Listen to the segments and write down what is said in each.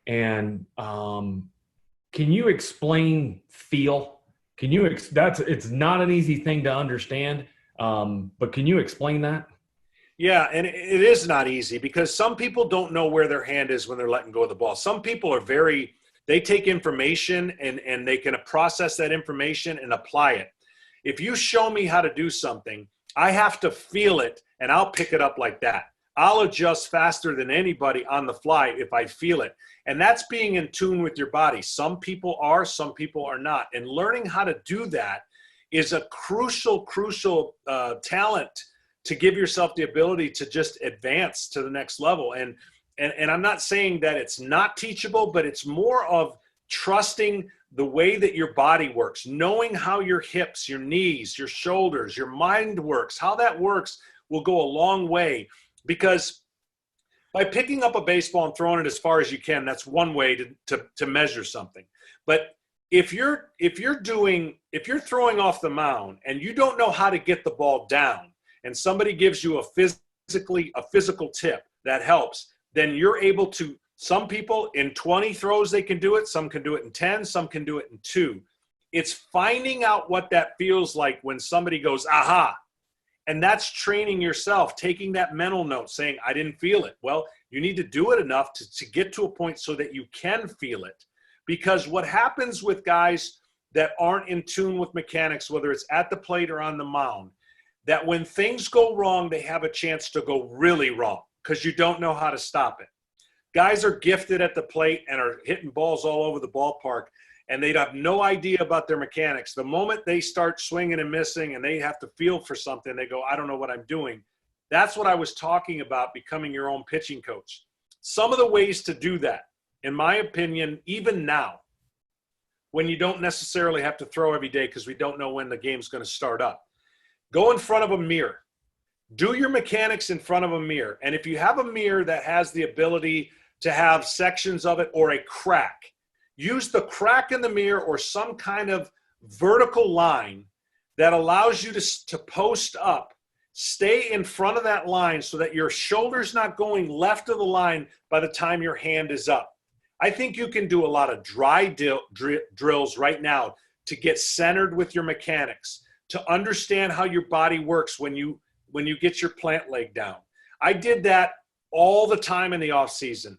And can you explain feel? It's not an easy thing to understand, but can you explain that? Yeah, and it is not easy because some people don't know where their hand is when they're letting go of the ball. Some people are they take information and they can process that information and apply it. If you show me how to do something, I have to feel it and I'll pick it up like that. I'll adjust faster than anybody on the fly if I feel it. And that's being in tune with your body. Some people are, some people are not. And learning how to do that is a crucial talent to give yourself the ability to just advance to the next level. And I'm not saying that it's not teachable, but it's more of trusting the way that your body works, knowing how your hips, your knees, your shoulders, your mind works, how that works will go a long way. Because by picking up a baseball and throwing it as far as you can, that's one way to measure something. But if you're throwing off the mound and you don't know how to get the ball down, and somebody gives you a physical tip that helps, then you're able to, some people in 20 throws, they can do it. Some can do it in 10, some can do it in 2. It's finding out what that feels like when somebody goes, aha. And that's training yourself, taking that mental note saying, I didn't feel it. Well, you need to do it enough to get to a point so that you can feel it. Because what happens with guys that aren't in tune with mechanics, whether it's at the plate or on the mound, that when things go wrong, they have a chance to go really wrong because you don't know how to stop it. Guys are gifted at the plate and are hitting balls all over the ballpark, and they have no idea about their mechanics. The moment they start swinging and missing and they have to feel for something, they go, I don't know what I'm doing. That's what I was talking about, becoming your own pitching coach. Some of the ways to do that, in my opinion, even now, when you don't necessarily have to throw every day because we don't know when the game's going to start up. Go in front of a mirror. Do your mechanics in front of a mirror. And if you have a mirror that has the ability to have sections of it or a crack, use the crack in the mirror or some kind of vertical line that allows you to post up. Stay in front of that line so that your shoulder's not going left of the line by the time your hand is up. I think you can do a lot of dry drills right now to get centered with your mechanics, to understand how your body works when you get your plant leg down. I did that all the time in the off season.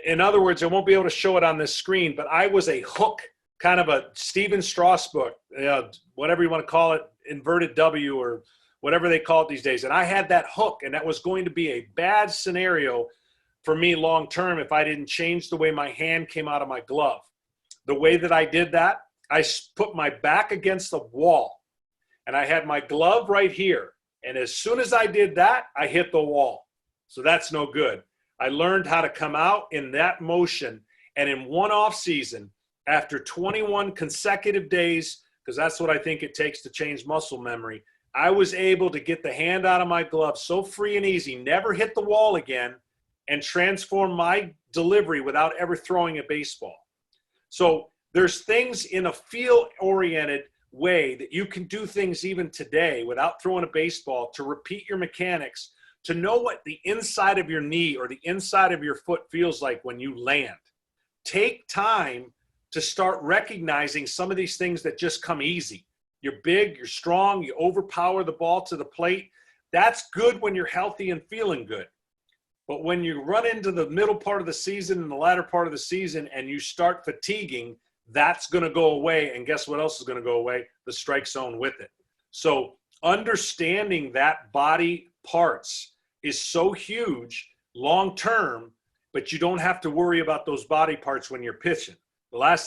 In other words, I won't be able to show it on this screen, but I was a hook, kind of a Steven Strauss book, whatever you want to call it, inverted W or whatever they call it these days. And I had that hook, and that was going to be a bad scenario for me long term if I didn't change the way my hand came out of my glove. The way that I did that, I put my back against the wall. And I had my glove right here. And as soon as I did that, I hit the wall. So that's no good. I learned how to come out in that motion. And in one off season, after 21 consecutive days, because that's what I think it takes to change muscle memory, I was able to get the hand out of my glove so free and easy, never hit the wall again, and transform my delivery without ever throwing a baseball. So there's things in a field-oriented way that you can do things even today without throwing a baseball to repeat your mechanics, to know what the inside of your knee or the inside of your foot feels like when you land. Take time to start recognizing some of these things that just come easy. You're big, you're strong, you overpower the ball to the plate. That's good when you're healthy and feeling good. But when you run into the middle part of the season and the latter part of the season and you start fatiguing, that's going to go away. And guess what else is going to go away? The strike zone with it. So understanding that body parts is so huge long term, but you don't have to worry about those body parts when you're pitching. The last